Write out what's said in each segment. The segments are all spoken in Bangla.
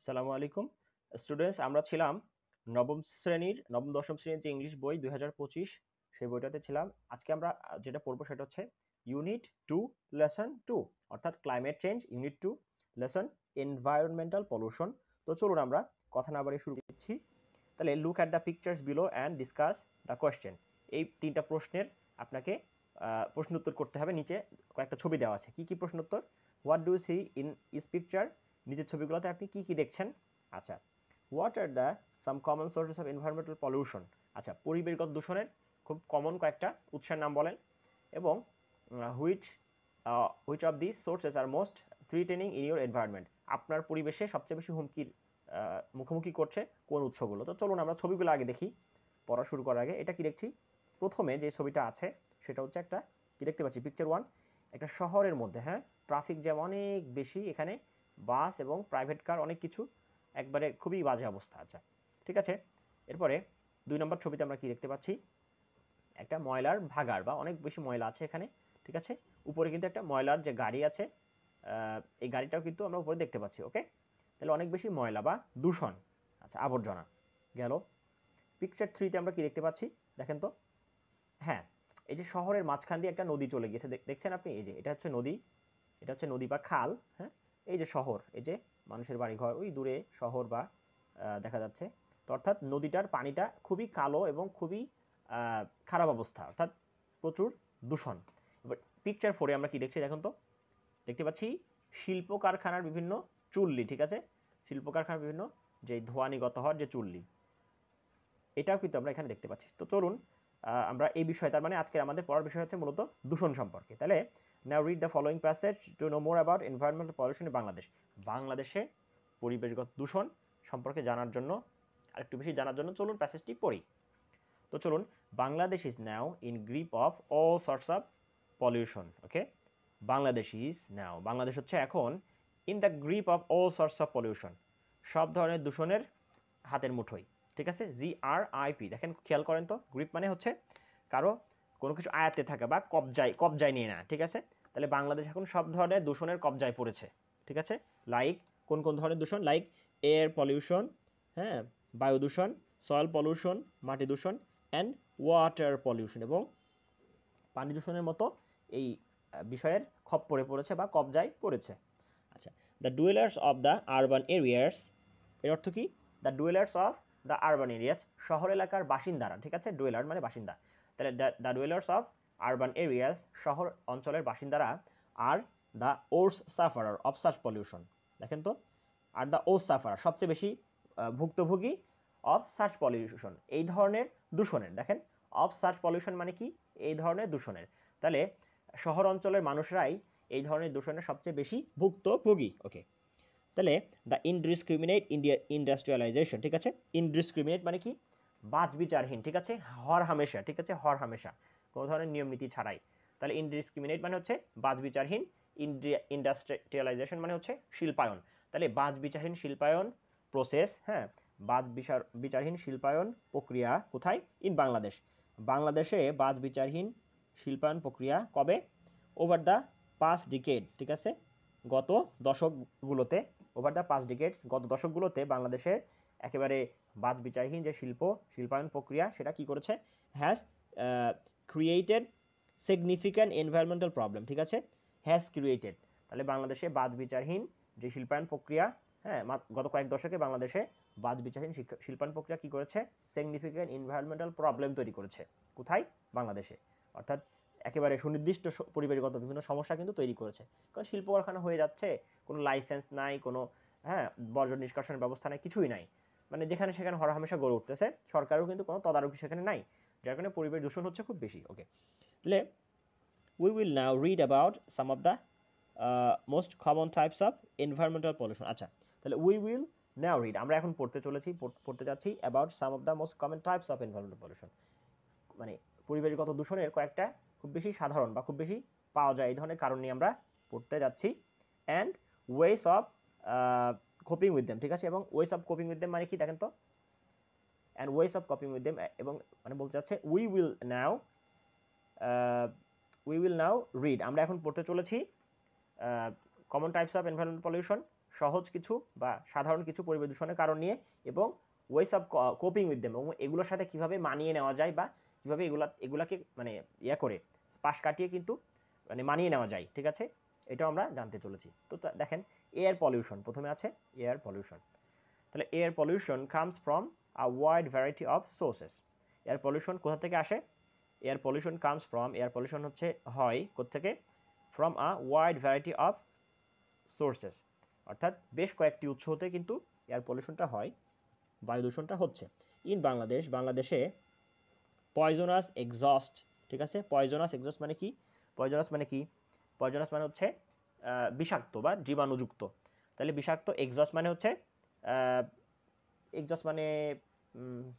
আসসালামু আলাইকুম স্টুডেন্টস। আমরা ছিলাম নবম দশম শ্রেণীর যে ইংলিশ বই 2025 সেই বইটাতে ছিলাম। আজকে আমরা যেটা পড়বো সেটা হচ্ছে ইউনিট 2 লেসন 2 অর্থাৎ climate change, unit 2 lesson environmental pollution. তো চলুন আমরা কথা না বাড়িয়ে শুরু করছি। তাহলে look at the pictures below and discuss the question. এই তিনটা প্রশ্নের আপনাকে প্রশ্ন উত্তর করতে হবে। নিচে কয়েকটা ছবি দেওয়া আছে। কি কি প্রশ্ন উত্তর? What do you see in this picture? নিচের ছবিগুলোতে আপনি কি কি দেখছেন? আচ্ছা, what are the some common sources of environmental pollution? আচ্ছা, পরিবেশগত দূষণের খুব কমন কয়েকটা উৎসের নাম বলেন। এবং which which of this sources are most threatening in your environment? আপনার পরিবেশে সবচেয়ে বেশি হুমকির মুখোমুখি করছে কোন উৎসগুলো? তো চলুন আমরা ছবিগুলো আগে দেখি পড়া শুরু করার আগে। এটা কি দেখছি? প্রথমে যে ছবিটা আছে সেটা হচ্ছে একটা কি দেখতে পাচ্ছি, পিকচার 1, একটা শহরের মধ্যে, হ্যাঁ, ট্রাফিক জ্যাম অনেক বেশি, এখানে বাস এবং প্রাইভেট কার অনেক কিছু, একবারে খুবই বাজে অবস্থা। আচ্ছা, ঠিক আছে। এরপরে 2 নম্বর ছবিতে আমরা কি দেখতে পাচ্ছি? একটা ময়লার ভাগাড় বা অনেক বেশি ময়লা আছে এখানে, ঠিক আছে। উপরে কিন্তু একটা ময়লার যে গাড়ি আছে, এই গাড়িটাও কিন্তু আমরা উপরে দেখতে পাচ্ছি। ওকে, তাহলে অনেক বেশি ময়লা বা দূষণ, আচ্ছা, আবর্জনা গেল। পিকচার 3তে আমরা কি দেখতে পাচ্ছি দেখেন তো? হ্যাঁ, এই যে শহরের মাঝখান দিয়ে একটা নদী চলে গেছে, দেখছেন আপনি? এই যে এটা হচ্ছে নদী, এটা হচ্ছে নদী বা খাল। হ্যাঁ, এই যে শহর, এই যে মানুষের বাড়িঘর, ওই দূরে শহর বা দেখা যাচ্ছে। তো অর্থাৎ নদীটার পানিটা খুবই কালো এবং খুবই খারাপ অবস্থা, অর্থাৎ প্রচুর দূষণ। এবার পিকচার 4-এ আমরা কি দেখছি দেখুন তো? দেখতে পাচ্ছি শিল্প কারখানার বিভিন্ন চুল্লি, ঠিক আছে। শিল্প কারখানার বিভিন্ন যে ধোঁয়া নির্গত হওয়ার যে চুল্লি, এটাও কিন্তু আমরা এখানে দেখতে পাচ্ছি। তো চলুন আমরা এই বিষয়ে, তার মানে আজকের আমাদের পড়ার বিষয় হচ্ছে মূলত দূষণ সম্পর্কে। তাহলে now read the following passage to know more about environmental pollution in Bangladesh. বাংলাদেশে পরিবেশগত দূষণ সম্পর্কে জানার জন্য, আরেকটু বেশি জানার জন্য চলুন প্যাসেজটি পড়ি। তো চলুন, Bangladesh is now in grip of all sorts of pollution. Okay, Bangladesh is now, Bangladesh হচ্ছে এখন in the grip of all sorts of pollution, সব ধরনের দূষণের হাতের মুঠোয়, ঠিক আছে। GRIP, দেখেন খেয়াল করেন তো, গ্রিপ মানে হচ্ছে কারো কোনো কিছু আয়াতে থাকা বা কবজায় নিয়ে না, ঠিক আছে। তাহলে বাংলাদেশ এখন সব ধরনের দূষণের কবজায় পড়েছে, ঠিক আছে। লাইক কোন কোন ধরনের দূষণ? লাইক এয়ার পলিউশন, হ্যাঁ, বায়ু দূষণ, সয়েল পলিউশন, মাটি দূষণ, অ্যান্ড ওয়াটার পলিউশন, এবং পানি দূষণের মতো এই বিষয়ের খপ্পরে পড়েছে বা কবজায় পড়েছে। আচ্ছা, the dwellers of the urban areas, এর অর্থ কি? The dwellers of the urban areas, শহর এলাকার বাসিন্দারা, ঠিক আছে। ডুয়েলার মানে বাসিন্দা। তাহলে the dwellers of urban areas, শহর অঞ্চলের বাসিন্দারা, আর the worst sufferer of such pollution, দেখেন তো, আর দ্য ওর্স সাফারার সবচেয়ে বেশি ভুক্তভোগী অফ সাচ পলিউশন, এই ধরনের দূষণের। দেখেন, অফ সাচ পলিউশন মানে কি? এই ধরনের দূষণের। তাহলে শহর অঞ্চলের মানুষরাই এই ধরনের দূষণের সবচেয়ে বেশি ভুক্তভোগী। ওকে, তাহলে দ্য ইনডিসক্রিমিনেট ইন্ডাস্ট্রিয়ালাইজেশন, ঠিক আছে। ইনডিসক্রিমিনেট মানে কি? বাছ বিচারহীন, ঠিক আছে। হর হামেশা, ঠিক আছে, হর হামেশা, কোনো ধরনের নিয়ম নীতি ছাড়াই। তাহলে ইনডিসক্রিমিনেট মানে হচ্ছে বাছ বিচারহীন, ইন্ডাস্ট্রিয়ালাইজেশন মানে হচ্ছে শিল্পায়ন। তাহলে বাছ বিচারহীন শিল্পায়ন প্রসেস, হ্যাঁ, বাছ বিচারহীন শিল্পায়ন প্রক্রিয়া কোথায়? ইন বাংলাদেশ, বাংলাদেশে বাছ বিচারহীন শিল্পায়ন প্রক্রিয়া কবে? ওভার দ্য পাস্ট ডিকেড, ঠিক আছে, গত দশকগুলোতে। ওভার দ্য পাস্ট ডিকেডস, গত দশকগুলোতে বাংলাদেশের একেবারে বাদ বিচারহীন যে শিল্পায়ন প্রক্রিয়া, সেটা কি করেছে? Has created significant environmental problem, ঠিক আছে। হ্যাজ ক্রিয়েটেড, তাহলে বাংলাদেশে বাদ বিচারহীন যে শিল্পায়ন প্রক্রিয়া, হ্যাঁ, গত কয়েক দশকে বাংলাদেশে বাদ বিচারহীন শিল্পায়ন প্রক্রিয়া কি করেছে? সিগনিফিক্যান্ট এনভায়রনমেন্টাল প্রবলেম তৈরি করেছে। কোথায়? বাংলাদেশে। অর্থাৎ একেবারে সুনির্দিষ্ট পরিবেশগত বিভিন্ন সমস্যা কিন্তু তৈরি করেছে। কারণ শিল্প কারখানা হয়ে যাচ্ছে, কোনো লাইসেন্স নাই, কোনো, হ্যাঁ, বর্জ্য নিষ্কাশনের ব্যবস্থা নাই, কিছুই নাই। মানে যেখানে সেখানে হরহামেশা গড়ে উঠতেছে, সরকারও কিন্তু কোনো তদারকি সেখানে নাই, যার কারণে পরিবেশ দূষণ হচ্ছে খুব বেশি। ওকে, তাহলে we will now read about some of the most common types of environmental pollution. আচ্ছা, তাহলে we will now read, আমরা এখন পড়তে যাচ্ছি about some of the most common types of environmental pollution, মানে পরিবেশগত দূষণের কয়েকটা খুব বেশি সাধারণ বা খুব বেশি পাওয়া যায় এই ধরনের কারণ নিয়ে আমরা পড়তে যাচ্ছি। And ways of coping with them, ঠিক আছে। এবং ways of coping with them মানে কি দেখেন তো? And ways of coping with them, এবং মানে বলতে চাচ্ছে উই উইল নাও রিড, আমরা এখন পড়তে চলেছি common types of environmental pollution, সহজ কিছু বা সাধারণ কিছু পরিবেশ দূষণের কারণ নিয়ে এবং ways of coping with them, এবং এগুলোর সাথে কিভাবে মানিয়ে নেওয়া যায় বা কিভাবে এগুলাকে মানে ইয়ে করে পাশ কাটিয়ে কিন্তু মানে মানিয়ে নেওয়া যায়, ঠিক আছে, এটাও আমরা জানতে চলেছি। তো দেখেন এয়ার পলিউশন প্রথমে আছে, এয়ার পলিউশন। তাহলে air pollution comes from a wide variety of sources. Air pollution কোথা থেকে আসে? Air pollution comes from, air pollution হচ্ছে হয় কোত্থেকে? From a wide variety of sources, অর্থাৎ বেশ কয়েকটি উৎস হতে কিন্তু এয়ার পলিউশনটা হয়, বায়ু দূষণটা হচ্ছে। ইন বাংলাদেশ, বাংলাদেশে পয়জনাস এক্সস্ট, ঠিক আছে, পয়জনাস এক্সস্ট মানে কি? পয়জনাস মানে কি? পয়জনাস মানে হচ্ছে বিষাক্ত বা জীবাণুযুক্ত। তাহলে বিষাক্ত, এক্সস্ট মানে হচ্ছে এক্সস্ট মানে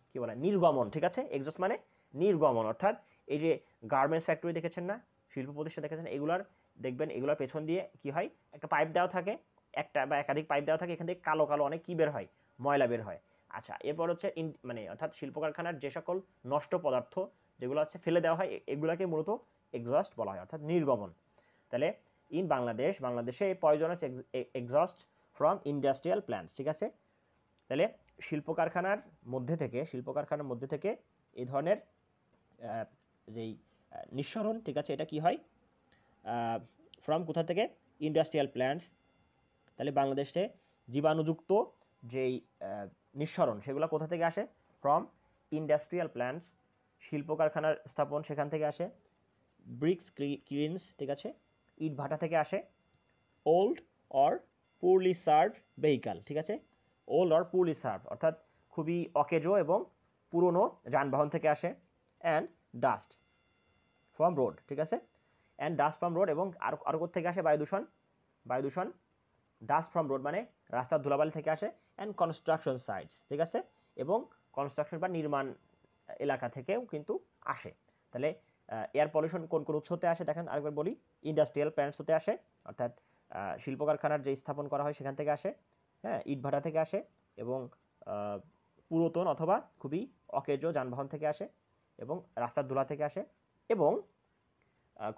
কি বলে নির্গমন, ঠিক আছে, এক্সস্ট মানে নির্গমন। অর্থাৎ এই যে গার্মেন্টস ফ্যাক্টরি দেখেছেন না, শিল্প প্রতিষ্ঠান দেখেছেন, এগুলার দেখবেন এগুলোর পেছন দিয়ে কি হয়, একটা পাইপ দেওয়া থাকে, একটা বা একাধিক পাইপ দেওয়া থাকে, এখান থেকে কালো কালো অনেক কি বের হয়, ময়লা বের হয়। আচ্ছা, এরপর হচ্ছে মানে অর্থাৎ শিল্প কারখানার যে সকল নষ্ট পদার্থ যেগুলো হচ্ছে ফেলে দেওয়া হয়, এগুলোকে মূলত এক্সস্ট বলা হয়, অর্থাৎ নির্গমন। তাহলে ইন বাংলাদেশ, বাংলাদেশে poisonous exhaust from industrial plants, ঠিক আছে। তাহলে শিল্প কারখানার মধ্যে থেকে এই ধরনের যেই নিঃসরণ, ঠিক আছে, এটা কি হয় ফ্রম কোথা থেকে? Industrial plants. তাহলে বাংলাদেশে জীবাণুযুক্ত যেই নিঃসরণ সেগুলো কোথা থেকে আসে? ফ্রম ইন্ডাস্ট্রিয়াল প্ল্যান্টস, শিল্প কারখানার স্থাপন সেখান থেকে আসে। ব্রিক্স ক্লিনস, ঠিক আছে, ইট ভাটা থেকে আসে। ওল্ড অর পুরলি সার্ভড ভেহিকাল, ঠিক আছে, ওল্ড অর পুরলি সার্ভ অর্থাৎ খুবই অকেজো এবং পুরনো যানবাহন থেকে আসে। অ্যান্ড ডাস্ট ফ্রম রোড, ঠিক আছে, অ্যান্ড ডাস্ট ফ্রম রোড, এবং আরও থেকে আসে বায়ুদূষণ ডাস্ট ফ্রম রোড মানে রাস্তার ধুলাবালি থেকে আসে। অ্যান্ড কনস্ট্রাকশন সাইটস, ঠিক আছে, এবং কনস্ট্রাকশন বা নির্মাণ এলাকা থেকেও কিন্তু আসে। তাহলে এয়ার পলিউশন কোন কোন উৎস হতে আসে দেখেন আরেকবার বলি। ইন্ডাস্ট্রিয়াল প্ল্যান্টস হতে আসে, অর্থাৎ শিল্প কারখানার যে স্থাপন করা হয় সেখান থেকে আসে, হ্যাঁ, ইটভাটা থেকে আসে, এবং পুরাতন অথবা খুবই অকেজো যানবাহন থেকে আসে, এবং রাস্তার ধুলা থেকে আসে, এবং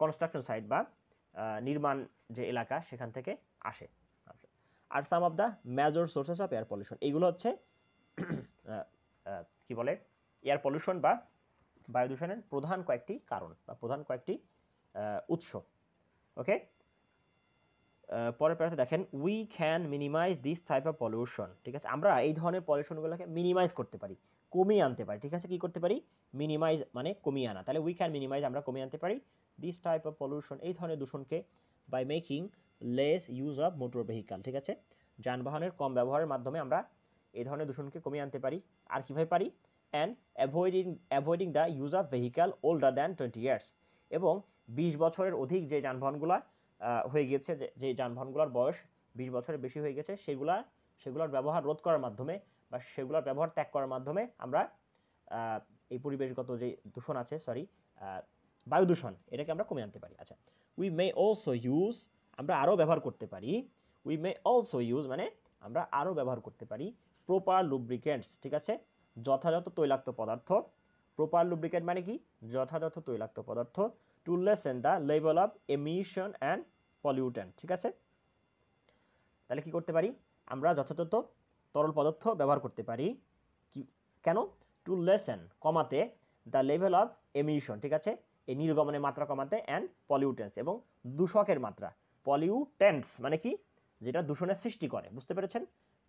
কনস্ট্রাকশন সাইট বা নির্মাণ যে এলাকা সেখান থেকে আসে। আচ্ছা, আর some of the major sources of air pollution, এইগুলো হচ্ছে কি বলে এয়ার পলিউশন বা বায়ু দূষণের প্রধান কয়েকটি কারণ বা প্রধান কয়েকটি উৎস। ওকে, পরের প্যারাতে দেখেন we can minimise this type of pollution, ঠিক আছে, আমরা এই ধরনের পলিউশনগুলোকে মিনিমাইজ করতে পারি, কমিয়ে আনতে পারি, ঠিক আছে, কি করতে পারি? মিনিমাইজ মানে কমিয়ে আনা। তাহলে উই ক্যান মিনিমাইজ, আমরা কমিয়ে আনতে পারি দিস টাইপ অফ পলিউশন, এই ধরনের দূষণকে, by making less use of motor vehicle, ঠিক আছে, যানবাহনের কম ব্যবহারের মাধ্যমে আমরা এই ধরনের দূষণকে কমিয়ে আনতে পারি। আর কীভাবে পারি? And avoiding the use of vehicle older than 20 years, এবং 20 বছরের অধিক যে যানবাহনগুলো হয়ে গেছে, যে যানবাহনগুলোর বয়স 20 বছরের বেশি হয়ে গেছে, সেগুলোর ব্যবহার রোধ করার মাধ্যমে বা সেগুলোর ব্যবহার ত্যাগ করার মাধ্যমে আমরা এই পরিবেশগত যে দূষণ আছে, বায়ু দূষণ, এটাকে আমরা কমিয়ে আনতে পারি। আচ্ছা, উই মে অলসো ইউজ, আমরা আরও ব্যবহার করতে পারি, উই মে অলসো ইউজ মানে আমরা আরও ব্যবহার করতে পারি প্রপার লুব্রিকেন্টস, ঠিক আছে, যথাযথ তৈলাক্ত পদার্থ। প্রপার লুব্রিকেন্ট মানে কি? যথাযথ তৈলাক্ত পদার্থ। To lessen the level of emission and pollutant, ঠিক আছে। তাহলে কি করতে পারি? আমরা যথাযথ তরল পদার্থ ব্যবহার করতে পারি। কি কেন? টু লেসেন কমাতে, দ্য লেভেল অফ এমিশন, ঠিক আছে, এই নির্গমনের মাত্রা কমাতে, অ্যান্ড পলিউটেন্স এবং দূষকের মাত্রা। পলিউটেন্টস মানে কি? যেটা দূষণের সৃষ্টি করে, বুঝতে পেরেছেন,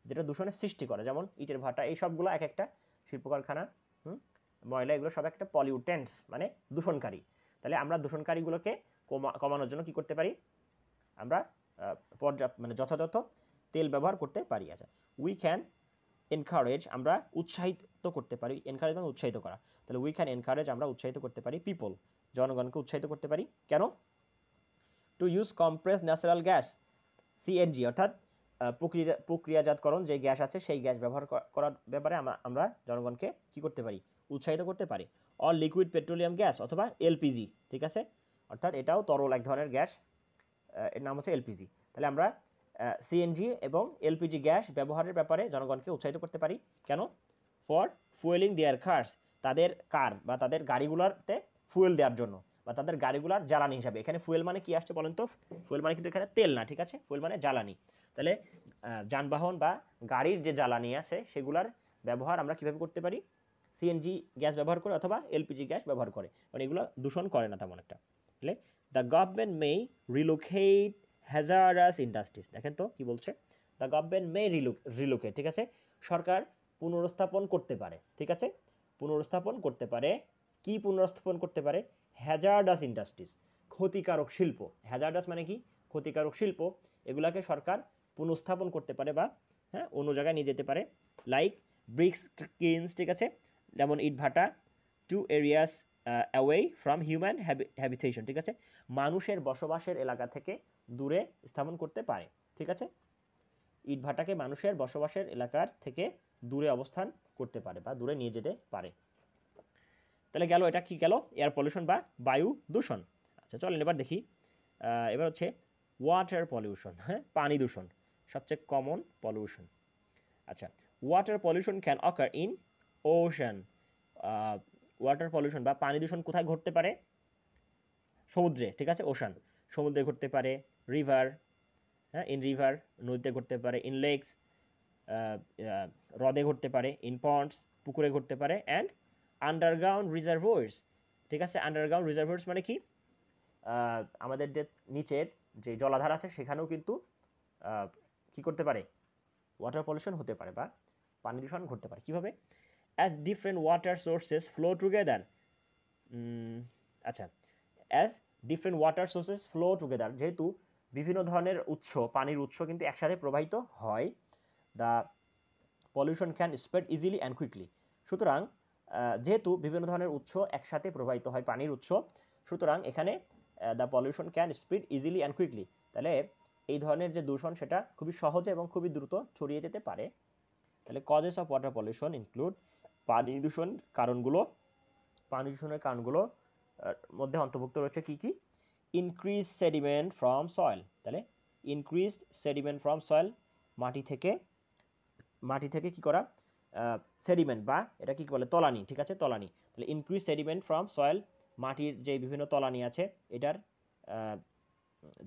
যেটা দূষণের সৃষ্টি করে, যেমন ইটের ভাটা, এই সবগুলো এক একটা শিল্প কারখানা ময়লা, এগুলো সব একটা পলিউটেন্টস মানে দূষণকারী। তাহলে আমরা দূষণকারীগুলোকে কমানোর জন্য কি করতে পারি? আমরা পর্যাপ্ত মানে যথাযথ তেল ব্যবহার করতে পারি। আচ্ছা, উই ক্যান এনকারেজ, আমরা উৎসাহিত করতে পারি, এনকারেজ মানে উৎসাহিত করা। তাহলে উই ক্যান এনকারেজ, আমরা উৎসাহিত করতে পারি পিপল, জনগণকে উৎসাহিত করতে পারি। কেন? To use compress natural gas, CNG, অর্থাৎ প্রক্রিয়াজাতকরণ যে গ্যাস আছে সেই গ্যাস ব্যবহার করার ব্যাপারে আমরা জনগণকে কি করতে পারি? উৎসাহিত করতে পারি। অর লিকুইড পেট্রোলিয়াম গ্যাস অথবা এলপিজি, ঠিক আছে, অর্থাৎ এটাও তরল এক ধরনের গ্যাস, এর নাম হচ্ছে এলপিজি। তাহলে আমরা সিএনজি এবং এলপিজি গ্যাস ব্যবহারের ব্যাপারে জনগণকে উৎসাহিত করতে পারি। কেন? ফর ফুয়েলিং দেয়ার কার্স, তাদের কার বা তাদের গাড়িগুলোতে ফুয়েল দেওয়ার জন্য, বা তাদের গাড়িগুলোর জ্বালানি হিসাবে। এখানে ফুয়েল মানে কি আসছে বলেন তো? ফুয়েল মানে কিন্তু এখানে তেল না, ঠিক আছে, ফুয়েল মানে জ্বালানি। তাহলে যানবাহন বা গাড়ির যে জ্বালানি আছে সেগুলার ব্যবহার আমরা কিভাবে করতে পারি? সিএনজি গ্যাস ব্যবহার করে অথবা এলপিজি গ্যাস ব্যবহার করে, মানে এগুলো দূষণ করে না তেমন একটা। তাহলে the government May relocate hazardous industries, দেখেন তো কি বলছে, দ্য গভর্নমেন্ট মে রিলোকেট, ঠিক আছে, সরকার পুনরুস্থাপন করতে পারে, ঠিক আছে, পুনরুস্থাপন করতে পারে, কি পুনরুস্থাপন করতে পারে? হ্যাজার্ডাস ইন্ডাস্ট্রিজ, ক্ষতিকারক শিল্প। হ্যাজার্ডাস মানে কি? ক্ষতিকারক শিল্প। এগুলাকে সরকার পুনঃস্থাপন করতে পারে বা হ্যাঁ অন্য জায়গায় নিয়ে যেতে পারে, লাইক ব্রিক্স কিনস, ঠিক আছে, যেমন ইট ভাটা, to areas away from human habitation, ঠিক আছে, মানুষের বসবাসের এলাকা থেকে দূরে স্থাপন করতে পারে, ঠিক আছে, ইট ভাটাকে মানুষের বসবাসের এলাকার থেকে দূরে অবস্থান করতে পারে বা দূরে নিয়ে যেতে পারে। তাহলে গেল, এটা কি গেল? এয়ার পলিউশন বা বায়ু দূষণ। আচ্ছা চলেন এবার দেখি, এবার হচ্ছে ওয়াটার পলিউশন, হ্যাঁ পানি দূষণ, সবচেয়ে কমন পলিউশন। আচ্ছা, water pollution can occur in ocean. Water pollution বা পানি দূষণ কোথায় ঘটতে পারে? সমুদ্রে, ঠিক আছে, ওশান, সমুদ্রে ঘটতে পারে, রিভার, হ্যাঁ ইন রিভার, নদীতে ঘটতে পারে, ইন লেকস, হ্রদে ঘটতে পারে, ইন পন্ডস, পুকুরে ঘটতে পারে, অ্যান্ড আন্ডারগ্রাউন্ড রিজার্ভয়ার্স, ঠিক আছে, আন্ডারগ্রাউন্ড রিজার্ভয়ার্স মানে কি? আমাদের যে নিচের যে জলাধার আছে সেখানেও কিন্তু কি করতে পারে? ওয়াটার পলিউশন হতে পারে বা পানি দূষণ ঘটতে পারে। কিভাবে? As different water sources flow together, আচ্ছা, as different water sources flow together, যেহেতু বিভিন্ন ধরনের উৎস, পানির উৎস কিন্তু একসাথে প্রবাহিত হয়, the pollution can spread easily and quickly, সুতরাং যেহেতু বিভিন্ন ধরনের উৎস একসাথে প্রবাহিত হয় পানির উৎস, সুতরাং এখানে the pollution can spread easily and quickly, তাহলে এই ধরনের যে দূষণ সেটা খুবই সহজে এবং খুবই দ্রুত ছড়িয়ে যেতে পারে। তাহলে causes of water pollution include, পানি দূষণ কারণগুলো, পানি দূষণের কারণগুলো মধ্যে অন্তর্ভুক্ত রয়েছে কি কি? ইনক্রিজ সেডিমেন্ট ফ্রম সয়েল, তাহলে ইনক্রিজ সেডিমেন্ট ফ্রম সয়েল, মাটি থেকে কি করা? সেডিমেন্ট বা এটা কি বলে? তলানি, ঠিক আছে, তলানি। তাহলে ইনক্রিজ সেডিমেন্ট ফ্রম সয়েল, মাটির যে বিভিন্ন তলানি আছে এটার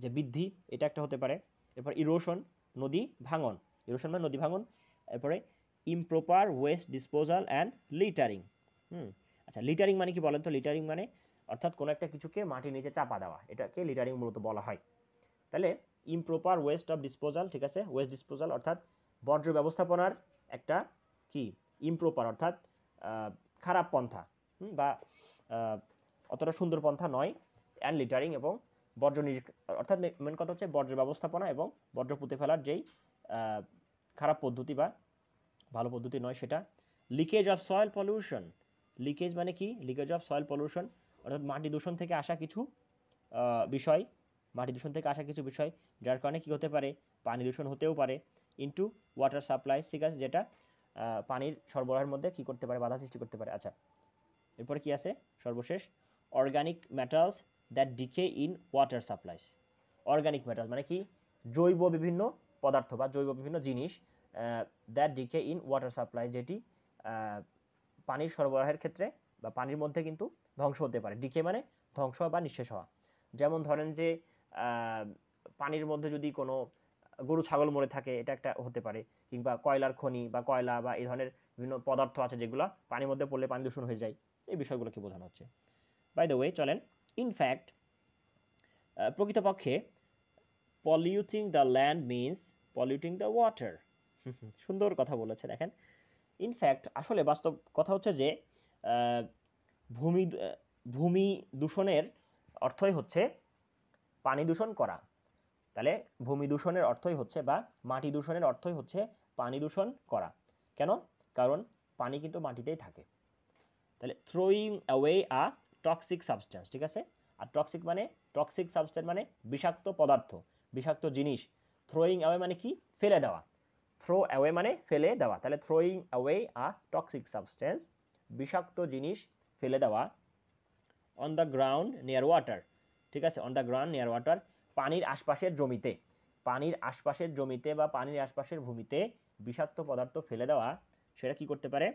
যে বৃদ্ধি, এটা একটা হতে পারে। এরপর ইরোশন, নদী ভাঙন, ইরোশন মানে নদী ভাঙন। এরপরে improper waste disposal and littering. আচ্ছা, লিটারিং মানে কি বলেন তো? লিটারিং মানে অর্থাৎ কোনো একটা কিছুকে মাটির নিচে চাপা দেওয়া, এটাকে লিটারিং মূলত বলা হয়। তাহলে ইমপ্রপার ওয়েস্ট অফ ডিসপোজাল, ঠিক আছে, ওয়েস্ট ডিসপোজাল অর্থাৎ বর্জ্য ব্যবস্থাপনার একটা কি ইমপ্রপার অর্থাৎ খারাপ পন্থা, বা অতটা সুন্দর পন্থা নয়, অ্যান্ড লিটারিং এবং বর্জ্য অর্থাৎ মেন কথা হচ্ছে বর্জ্য ব্যবস্থাপনা এবং বর্জ্য পুঁতে ফেলার যেই খারাপ পদ্ধতি বা ভালো পদ্ধতি নয় সেটা। Leakage of soil pollution, leakage মানে কি? লিকেজ অফ সয়েল পলিউশন অর্থাৎ মাটি দূষণ থেকে আসা কিছু বিষয়, মাটি দূষণ থেকে আসা কিছু বিষয় যার কারণে কি হতে পারে? পানি দূষণ হতেও পারে। ইনটু ওয়াটার সাপ্লাই, ঠিক আছে, যেটা পানির সরবরাহের মধ্যে কি করতে পারে? বাধা সৃষ্টি করতে পারে। আচ্ছা, এরপরে কি আছে সর্বশেষ? Organic metals that decay in water supplies. Organic metals মানে কি? জৈব বিভিন্ন পদার্থ বা জৈব বিভিন্ন জিনিস, that decay in water supply, যেটি পানির সরবরাহের ক্ষেত্রে বা পানির মধ্যে কিন্তু ধ্বংস হতে পারে। ডিকে মানে ধ্বংস বা নিঃশেষ হওয়া। যেমন ধরেন যে পানির মধ্যে যদি কোনো গরু ছাগল মরে থাকে, এটা একটা হতে পারে, কিংবা কয়লার খনি বা কয়লা বা এই ধরনের বিভিন্ন পদার্থ আছে যেগুলো পানির মধ্যে পড়লে পানি দূষণ হয়ে যায়, এই বিষয়গুলোকে বোঝানো হচ্ছে। বাই দ্য ওয়ে চলেন, ইনফ্যাক্ট প্রকৃতপক্ষে polluting the land means polluting the water. সুন্দর কথা বলেছে, দেখেন। ইনফ্যাক্ট আসলে বাস্তব কথা হচ্ছে যে ভূমি ভূমি দূষণের অর্থই হচ্ছে পানি দূষণ করা। তাহলে ভূমি দূষণের অর্থই হচ্ছে বা মাটি দূষণের অর্থই হচ্ছে পানি দূষণ করা। কেন? কারণ পানি কিন্তু মাটিতেই থাকে। তাহলে থ্রোয়িং অ্যাওয়ে আ টক্সিক সাবস্টেন্স, ঠিক আছে, আর টক্সিক সাবস্টেন্স মানে বিষাক্ত পদার্থ, বিষাক্ত জিনিস। থ্রোয়িং অ্যাওয়ে মানে কি? ফেলে দেওয়া। থ্রো অ্যাওয়ে মানে ফেলে দেওয়া। তাহলে থ্রোয়িং অ্যাওয়ে আ টক্সিক সাবস্টেন্স, বিষাক্ত জিনিস ফেলে দেওয়া। On the ground near water, ঠিক আছে, on the ground near water, পানির আশপাশের জমিতে, পানির আশপাশের জমিতে বা পানির আশপাশের ভূমিতে বিষাক্ত পদার্থ ফেলে দেওয়া, সেটা কি করতে পারে?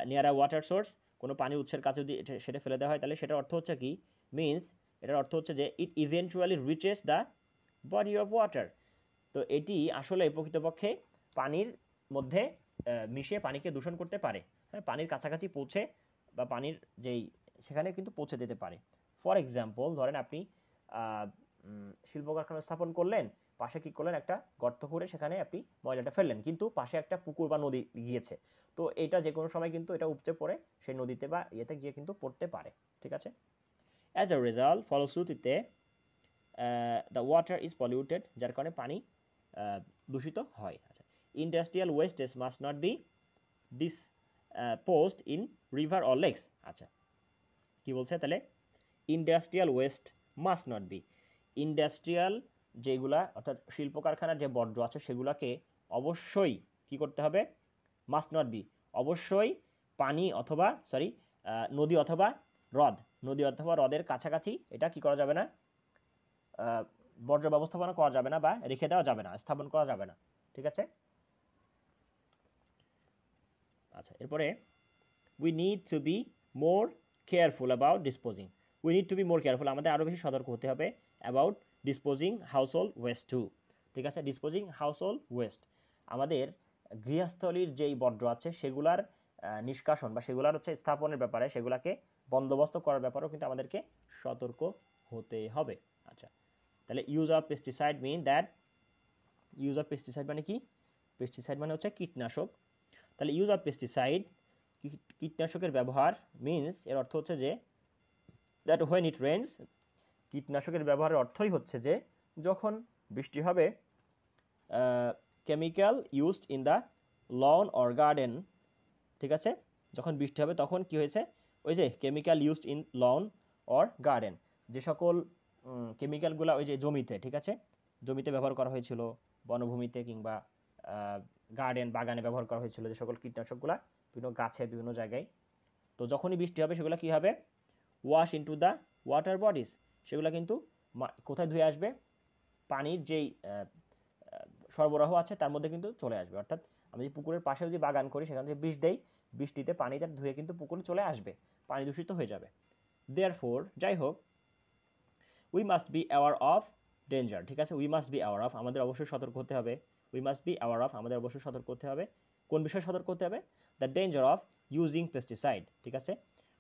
নিয়ার আ ওয়াটার সোর্স, কোনো পানির উৎসের কাছে যদি সেটা ফেলে দেওয়া হয় তাহলে সেটার অর্থ হচ্ছে কি? মিনস এটার অর্থ হচ্ছে যে it eventually reaches the body of water, তো এটি আসলে প্রকৃতপক্ষে পানির মধ্যে মিশে পানিকে দূষণ করতে পারে, হ্যাঁ, পানির কাছাকাছি পৌঁছে বা পানির যেই সেখানে কিন্তু পৌঁছে যেতে পারে। ফর এক্সাম্পল ধরেন আপনি শিল্প কারখানা স্থাপন করলেন, পাশে কি করলেন, একটা গর্ত করে সেখানে আপনি ময়লাটা ফেললেন, কিন্তু পাশে একটা পুকুর বা নদী গিয়েছে, তো এটা যে কোনো সময় কিন্তু এটা উপচে পড়ে সেই নদীতে বা ইয়েতে গিয়ে কিন্তু পড়তে পারে, ঠিক আছে। অ্যাজ আ রেজাল্ট, ফলশ্রুতিতে দ্য ওয়াটার ইজ পলিউটেড, যার কারণে পানি দূষিত হয়। আচ্ছা, industrial wastage must not be disposed in river or lakes. আচ্ছা, কি বলছে তাহলে, industrial waste must not be, industrial যেগুলা অর্থাৎ শিল্প কারখানার যে বর্জ্য আছে সেগুলাকে অবশ্যই কি করতে হবে, মাস্ট নট বি, অবশ্যই পানি অথবা নদী অথবা হ্রদ, নদী অথবা হ্রদের কাছাকাছি এটা কি করা যাবে না, বর্জ্য ব্যবস্থাপনা করা যাবে না বা রেখে দেওয়া যাবে না, স্থাপন করা যাবে না, ঠিক আছে। আচ্ছা, এরপরে we need to be more careful about disposing, we need to be more careful, আমাদের আরও বেশি সতর্ক হতে হবে about disposing household waste to, ঠিক আছে। ডিসপোজিং হাউস হোল্ড ওয়েস্ট, আমাদের গৃহস্থলীর যেই বর্জ্য আছে সেগুলার নিষ্কাশন বা সেগুলার হচ্ছে স্থাপনের ব্যাপারে, সেগুলাকে বন্দোবস্ত করার ব্যাপারেও কিন্তু আমাদেরকে সতর্ক হতে হবে। আচ্ছা, তাহলে use of pesticide mean that, use of pesticide মানে কি, পেস্টিসাইড মানে হচ্ছে কীটনাশক, তাহলে ইউজ অফ পেস্টিসাইড, কীটনাশকের ব্যবহার, মিনস এর অর্থ হচ্ছে যে দ্যাট হোয়েন ইট রেইনস, কীটনাশকের ব্যবহারের অর্থই হচ্ছে যে যখন বৃষ্টি হবে, chemical used in the lawn or garden, ঠিক আছে, যখন বৃষ্টি হবে তখন কি হয়েছে, ওই যে chemical used in lawn or garden, যে সকল কেমিক্যালগুলো ওই যে জমিতে, ঠিক আছে, জমিতে ব্যবহার করা হয়েছিল, বনভূমিতে কিংবা গার্ডেন বাগানে ব্যবহার করা হয়েছিল যে সকল কীটনাশকগুলো বিভিন্ন গাছে বিভিন্ন জায়গায়, তো যখনই বৃষ্টি হবে সেগুলো কি হবে, wash into the water bodies, সেগুলো কিন্তু কোথায় ধুয়ে আসবে, পানির যেই সরবরাহ আছে তার মধ্যে কিন্তু চলে আসবে, অর্থাৎ আমি যদি পুকুরের পাশে যদি বাগান করি সেখান থেকে বিষ দেই, বৃষ্টিতে পানিটা ধুয়ে কিন্তু পুকুরে চলে আসবে, পানি দূষিত হয়ে যাবে। দেয়ারফোর, যাই হোক, we must be aware of danger, ঠিক আছে, we must be aware of, আমাদের অবশ্যই সতর্ক হতে হবে, we must be aware of, আমাদের অবশ্যই সতর্ক হতে হবে, কোন বিষয়ে সতর্ক হতে হবে, the danger of using pesticide, ঠিক আছে,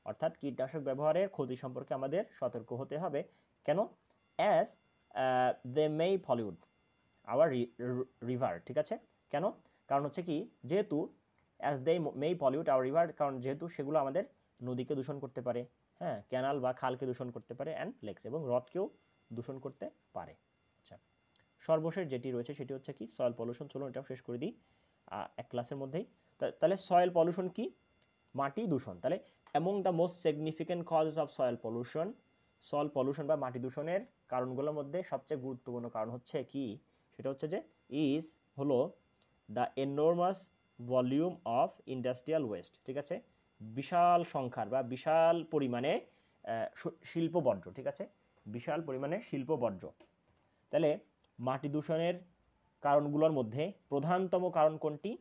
অর্থাৎ কীটনাশক ব্যবহারের ক্ষতি সম্পর্কে আমাদের সতর্ক হতে হবে, কেন, as they may pollute our river, ঠিক আছে, কেন, কারণ হচ্ছে কি, যেহেতু as they may pollute our river, কারণ যেহেতু সেগুলো আমাদের নদীকে দূষণ করতে পারে, হ্যাঁ, ক্যানাল বা খালকে দূষণ করতে পারে, অ্যান্ড লেকস, এবং হ্রদকেও দূষণ করতে পারে। আচ্ছা, সর্বশেষ যেটি রয়েছে সেটি হচ্ছে কি, সয়েল পলিউশন, চলুন এটাও শেষ করে দিই এক ক্লাসের মধ্যেই। তাহলে সয়েল পলিউশন কি, মাটি দূষণ, তাহলে among the most significant causes of soil pollution বা মাটি দূষণের কারণগুলোর মধ্যে সবচেয়ে গুরুত্বপূর্ণ কারণ হচ্ছে কি, সেটা হচ্ছে যে হলো the enormous volume of industrial waste, ঠিক আছে, বিশাল সংখ্যার বা বিশাল পরিমাণে শিল্প বর্জ্য, ঠিক আছে, বিশাল পরিমাণে শিল্প বর্জ্য। তাহলে মাটি দূষণের কারণগুলোর মধ্যে প্রধানতম কারণ কোনটি,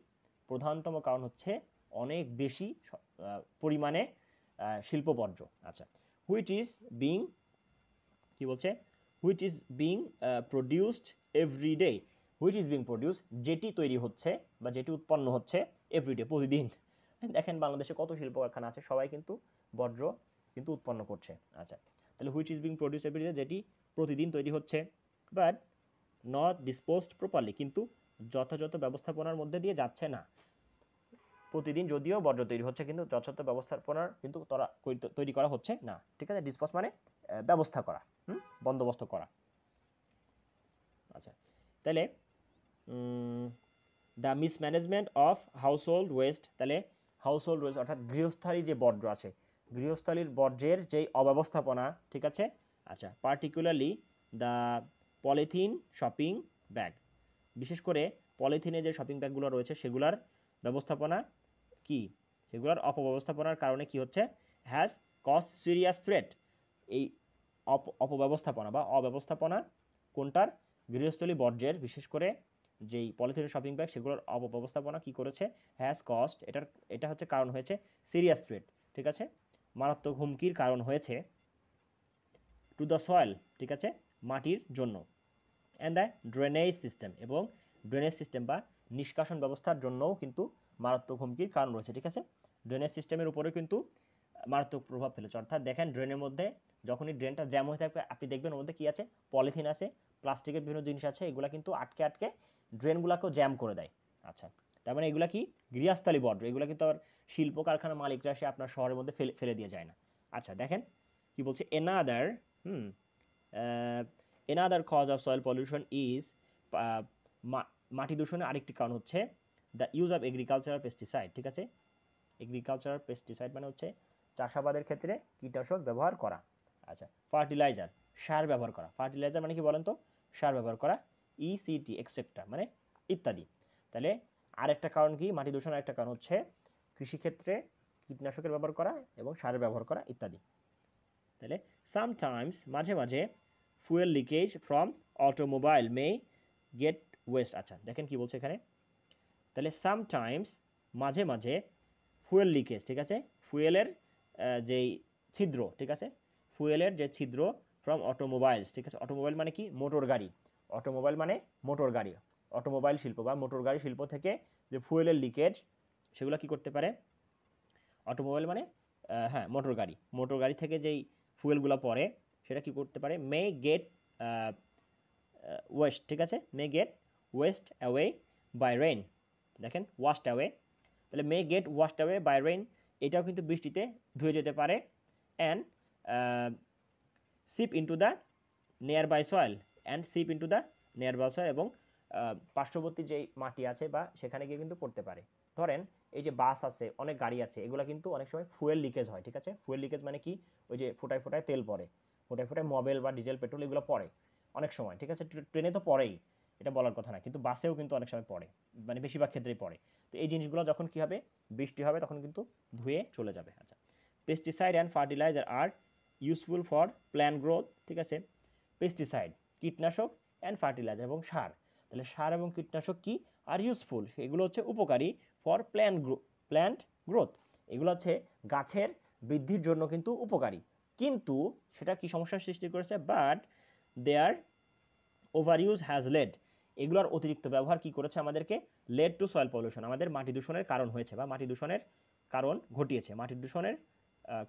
প্রধানতম কারণ হচ্ছে অনেক বেশি পরিমাণে শিল্প বর্জ্য। আচ্ছা, হুইচ ইজ বিং, কি বলছে, which is being produced every day, which is being produce, যেটি তৈরি হচ্ছে বা যেটি উৎপন্ন হচ্ছে এভরিডে, প্রতিদিন। দেখেন বাংলাদেশে কত শিল্প কারখানা আছে, সবাই কিন্তু বর্জ্য কিন্তু উৎপন্ন করছে। আচ্ছা, তাহলে which is being produce every day, যেটি প্রতিদিন তৈরি হচ্ছে, বাট নট ডিসপোজড প্রপারলি, কিন্তু যথাযথ ব্যবস্থাপনার মধ্যে দিয়ে যাচ্ছে না, প্রতিদিন যদিও বর্জ্য তৈরি হচ্ছে কিন্তু যথাযথ ব্যবস্থাপনার কিন্তু তৈরি করা হচ্ছে না, ঠিক আছে, ডিসপোজ মানে ব্যবস্থা করা, বন্দোবস্ত করা। আচ্ছা, তাহলে the mismanagement of household West, তাহলে হাউসহোল্ড ওয়েস্ট অর্থাৎ গৃহস্থালী যে বর্জ্য আছে, গৃহস্থালীর বর্জ্যের যেই অব্যবস্থাপনা, ঠিক আছে। আচ্ছা, particularly the polythene shopping bag, বিশেষ করে পলিথিনে যে শপিং ব্যাগগুলো রয়েছে সেগুলোর ব্যবস্থাপনা কি, সেগুলোর অপব্যবস্থাপনার কারণে কি হচ্ছে, হ্যাজ কজ সিরিয়াস থ্রেট, এই অপব্যবস্থাপনা বা অব্যবস্থাপনা কোনটার, গৃহস্থলী বর্জ্যের, বিশেষ করে যেই পলিথিনের শপিং ব্যাগ সেগুলোর অপব্যবস্থাপনা কি করেছে, হ্যাজ কস্ট, এটা হচ্ছে কারণ হয়েছে সিরিয়াস থ্রেট, ঠিক আছে, মারাত্মক হুমকির কারণ হয়েছে টু দ্য সয়েল, ঠিক আছে, মাটির জন্য, অ্যান্ড দ্য ড্রেনেজ সিস্টেম, এবং ড্রেনেজ সিস্টেম বা নিষ্কাশন ব্যবস্থার জন্যও কিন্তু মারাত্মক হুমকির কারণ রয়েছে। ঠিক আছে, ড্রেনেজ সিস্টেমের উপরেও কিন্তু মারাত্মক প্রভাব ফেলেছে। অর্থাৎ দেখেন, ড্রেনের মধ্যে যখনই ড্রেনটা জ্যাম হয়ে থাকবে, আপনি দেখবেন ওর মধ্যে কী আছে, পলিথিন আছে, প্লাস্টিকের বিভিন্ন জিনিস আছে, এগুলো কিন্তু আটকে আটকে ড্রেনগুলোকেও জ্যাম করে দেয়। আচ্ছা, তার মানে এগুলা কি গৃহস্থালী বর্জ্য, এগুলো কিন্তু আবার শিল্প কারখানার মালিকরা এসে আপনার শহরের মধ্যে ফেলে দিয়ে যায় না। আচ্ছা দেখেন কি বলছে, another another cause of soil pollution is, মাটি দূষণের আরেকটি কারণ হচ্ছে the use of agricultural pesticide. ঠিক আছে, এগ্রিকালচারাল পেস্টিসাইড মানে হচ্ছে চাষাবাদের ক্ষেত্রে কীটনাশক ব্যবহার করা। আচ্ছা, ফার্টিলাইজার, সার ব্যবহার করা। ফার্টিলাইজার মানে কি বলেন তো, সার ব্যবহার করা, ইসিটি এক্সেট্রা মানে ইত্যাদি। তাহলে আরেকটা কারণ কি, মাটি দূষণের একটা কারণ হচ্ছে কৃষিক্ষেত্রে কীটনাশকের ব্যবহার করা এবং সারের ব্যবহার করা ইত্যাদি। তাহলে সামটাইমস, মাঝে মাঝে, fuel leakage from automobile May get West. আচ্ছা দেখেন কি বলছে এখানে, তাহলে সামটাইমস মাঝে মাঝে, ফুয়েল লিকেজ, ঠিক আছে, ফুয়েলের যেই ছিদ্র, ঠিক আছে, ফুয়েলের যে ছিদ্র ফ্রম অটোমোবাইলস, ঠিক আছে, অটোমোবাইল মানে কি, মোটর গাড়ি, অটোমোবাইল মানে মোটর গাড়ি, অটোমোবাইল শিল্প বা মোটর গাড়ি শিল্প থেকে যে ফুয়েলের লিকেজ, সেগুলো কি করতে পারে, অটোমোবাইল মানে হ্যাঁ মোটর গাড়ি থেকে যেই ফুয়েলগুলো পড়ে সেটা কি করতে পারে, মে গেট ওয়েস্ট, ঠিক আছে, may get washed away by rain. দেখেন ওয়াস্ট অ্যাওয়ে, তাহলে may get washed away by rain, এটাও কিন্তু বৃষ্টিতে ধুয়ে যেতে পারে। And seep into the nearby soil, seep into the nearby soil, এবং পার্শ্ববর্তী যেই মাটি আছে বা সেখানে গিয়ে কিন্তু পড়তে পারে। ধরেন এই যে বাস আছে, অনেক গাড়ি আছে, এগুলো কিন্তু অনেক সময় ফুয়েল লিকেজ হয়। ঠিক আছে, ফুয়েল লিকেজ মানে কি, ওই যে ফোটায় ফোটায় তেল পড়ে, ফোটায় ফোটায় মোবিল বা ডিজেল পেট্রোল এগুলো পড়ে অনেক সময়। ঠিক আছে, ট্রেনে তো পড়েই, এটা বলার কথা না, কিন্তু বাসেও কিন্তু অনেক সময় পড়ে, মানে বেশিরভাগ ক্ষেত্রেই পড়ে। তো এই জিনিসগুলো যখন কী হবে, বৃষ্টি হবে, তখন কিন্তু ধুয়ে চলে যাবে। আচ্ছা, pesticide and fertiliser are useful for plant growth. ঠিক আছে, পেস্টিসাইড কীটনাশক, অ্যান্ড ফার্টিলাইজার এবং সার, তাহলে সার এবং কীটনাশক কি, আর ইউজফুল, এগুলো হচ্ছে উপকারী, ফর প্ল্যান্ট গ্রোথ, এগুলো হচ্ছে গাছের বৃদ্ধির জন্য কিন্তু উপকারী, কিন্তু সেটা কি সমস্যার সৃষ্টি করেছে, but their overuse has led, এগুলোর অতিরিক্ত ব্যবহার কি করেছে আমাদেরকে, লেড টু সয়েল পলিউশন, আমাদের মাটি দূষণের কারণ হয়েছে বা মাটি দূষণের কারণ ঘটিয়েছে, মাটি দূষণের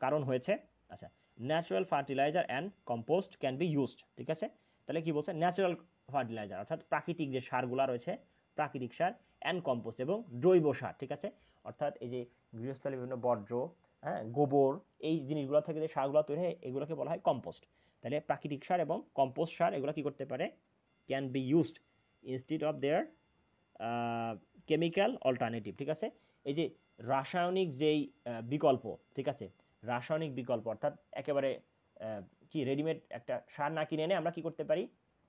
কারণ হয়েছে। আচ্ছা, natural fertiliser and compost can be used. ঠিক আছে, তাহলে কি বলছে, ন্যাচারাল ফার্টিলাইজার অর্থাৎ প্রাকৃতিক যে সারগুলো রয়েছে, প্রাকৃতিক সার, অ্যান্ড কম্পোস্ট এবং জৈব সার। ঠিক আছে, অর্থাৎ এই যে গৃহস্থলী বিভিন্ন বর্জ্য, হ্যাঁ, গোবর, এই জিনিসগুলো থেকে যে সারগুলো তৈরি হয় এগুলোকে বলা হয় কম্পোস্ট। তাহলে প্রাকৃতিক সার এবং কম্পোস্ট সার এগুলো কি করতে পারে, can be used instead of their chemical alternative. ঠিক আছে, এই যে রাসায়নিক যেই বিকল্প, ঠিক আছে, রাসায়নিক বিকল্প অর্থাৎ একেবারে কি রেডিমেড একটা সার না কিনে এনে আমরা কি করতে পারি,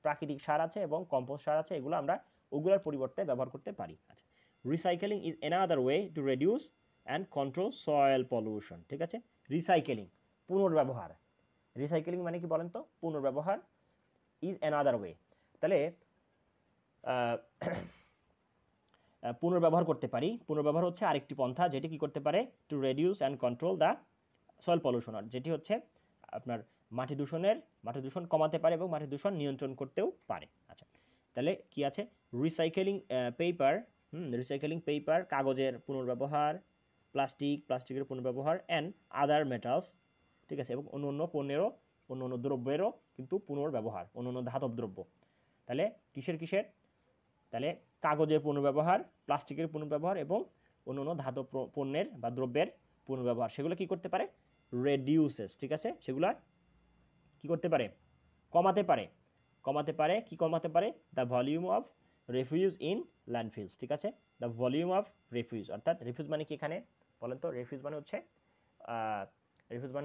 প্রাকৃতিক সার আছে এবং কম্পোস্ট সার আছে, এগুলো আমরা ওগুলোর পরিবর্তে ব্যবহার করতে পারি। আচ্ছা, recycling is another way to reduce and control soil pollution. ঠিক আছে, রিসাইকেলিং পুনর্ব্যবহার, রিসাইকেলিং মানে কি বলেন তো, পুনর্ব্যবহার, ইজ অ্যানাদার ওয়ে, তাহলে পুনর্ব্যবহার করতে পারি, পুনর্ব্যবহার হচ্ছে আরেকটি পন্থা যেটি কি করতে পারে, to reduce and control the soil pollution, যেটি হচ্ছে আপনার মাটি দূষণ কমাতে পারে এবং মাটি দূষণ নিয়ন্ত্রণ করতেও পারে। আচ্ছা, তাহলে কি আছে, রিসাইকেলিং পেপার, কাগজের পুনর্ব্যবহার, প্লাস্টিকের পুনর্ব্যবহার, অ্যান্ড আদার মেটালস, ঠিক আছে, এবং অন্য দ্রব্যেরও কিন্তু পুনর্ব্যবহার, অন্য ধাতব দ্রব্য। তাহলে কিসের, তাহলে কাগজের পুনর্ব্যবহার, প্লাস্টিকের পুনর্ব্যবহার এবং অন্য ধাতব পণ্যের বা দ্রব্যের পুনর্ব্যবহার, সেগুলো কি করতে পারে, রেডিউসেস। ঠিক আছে, সেগুলো কি করতে পারে, কমাতে পারে, কি কমাতে পারে, the volume of refuge in ল্যান্ডফিলস। ঠিক আছে, দ্য ভলিউম অফ রেফিউজ, অর্থাৎ রেফিউজ মানে কি এখানে বলেন তো, রেফিউজ মানে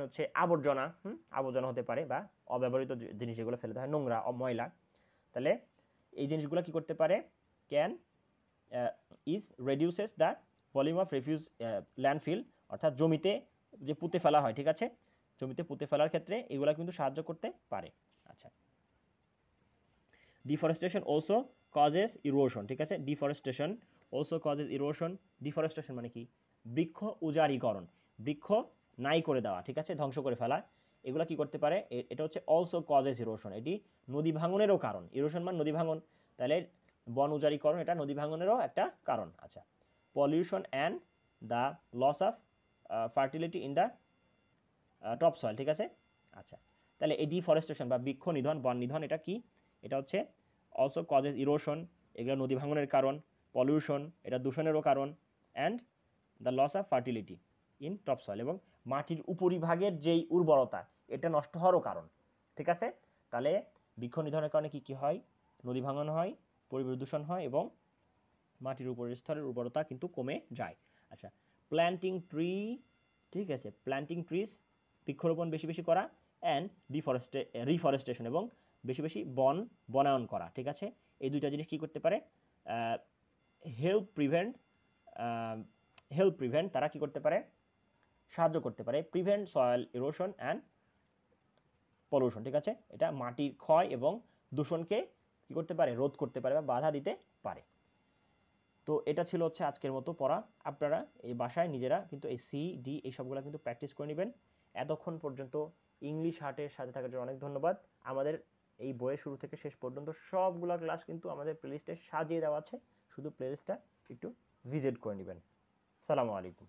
হচ্ছে আবর্জনা, আবর্জনা হতে পারে বা অব্যবহৃত জিনিস যেগুলো ফেলে দেওয়া হয়, নোংরা ময়লা। তাহলে এই জিনিসগুলো কি করতে পারে, can is reduces the volume of refuse landfill, অর্থাৎ জমিতে যে পুঁতে ফেলা হয়, ঠিক আছে, জমিতে পুঁতে ফেলার ক্ষেত্রে এগুলো কিন্তু সাহায্য করতে পারে। আচ্ছা, ডিফরেস্টেশন অলসো কজেস ইরোশন। ঠিক আছে, deforestation also causes erosion, deforestation মানে কি, বৃক্ষ উজাড়ীকরণ, বৃক্ষ নাই করে দেওয়া, ঠিক আছে, ধ্বংস করে ফেলা, এগুলা কি করতে পারে, এটা হচ্ছে অলসো কজেস ইরোশন, এটি নদী ভাঙনেরও কারণ। ইরোশন মানে নদী ভাঙন, তাহলে বন উজাড়িকরণ এটা নদী ভাঙনেরও একটা কারণ। আচ্ছা, pollution and the loss of fertility in the topsoil, ঠিক আছে। আচ্ছা, তাহলে এই ডিফরেস্টেশন বা বৃক্ষ নিধন, বন নিধন, এটা কি, এটা হচ্ছে অলসো কজেস ইরোশন, এগুলো নদী ভাঙনের কারণ। পলিউশন, এটা দূষণেরও কারণ। And the loss of fertility in topsoil, এবং মাটির উপরিভাগের যেই উর্বরতা এটা নষ্ট হওয়ারও কারণ, ঠিক আছে। তাহলে বৃক্ষ নিধনের কারণে কি কি হয়, নদী ভাঙন হয়, পরিবেশ দূষণ হয়, এবং মাটির উপরের স্তরের উর্বরতা কিন্তু কমে যায়। আচ্ছা, প্ল্যান্টিং ট্রি, ঠিক আছে, প্ল্যান্টিং ট্রিজ, বৃক্ষরোপণ বেশি বেশি করা, অ্যান্ড রিফরেস্টেশন, এবং বেশি বেশি বনায়ন করা, ঠিক আছে। এই দুইটা জিনিস কি করতে পারে, হেল্প প্রিভেন্ট, তারা কি করতে পারে, সাহায্য করতে পারে, prevent soil erosion and pollution, ঠিক আছে। এটা মাটির ক্ষয় এবং দূষণকে কি করতে পারে, রোধ করতে পারে বা বাধা দিতে পারে। তো এটা ছিল হচ্ছে আজকের মতো পড়া। আপনারা এই বাসায় নিজেরা কিন্তু এই সি ডি এই সবগুলো কিন্তু প্র্যাকটিস করে নেবেন। এতক্ষণ পর্যন্ত ইংলিশ হার্টের সাথে থাকার জন্য অনেক ধন্যবাদ। আমাদের এই বইয়ের শুরু থেকে শেষ পর্যন্ত সবগুলা ক্লাস কিন্তু আমাদের প্লেলিস্টে সাজিয়ে দেওয়া আছে, শুধু প্লেলিস্টটা একটু ভিজিট করে নেবেন। সালামু আলাইকুম।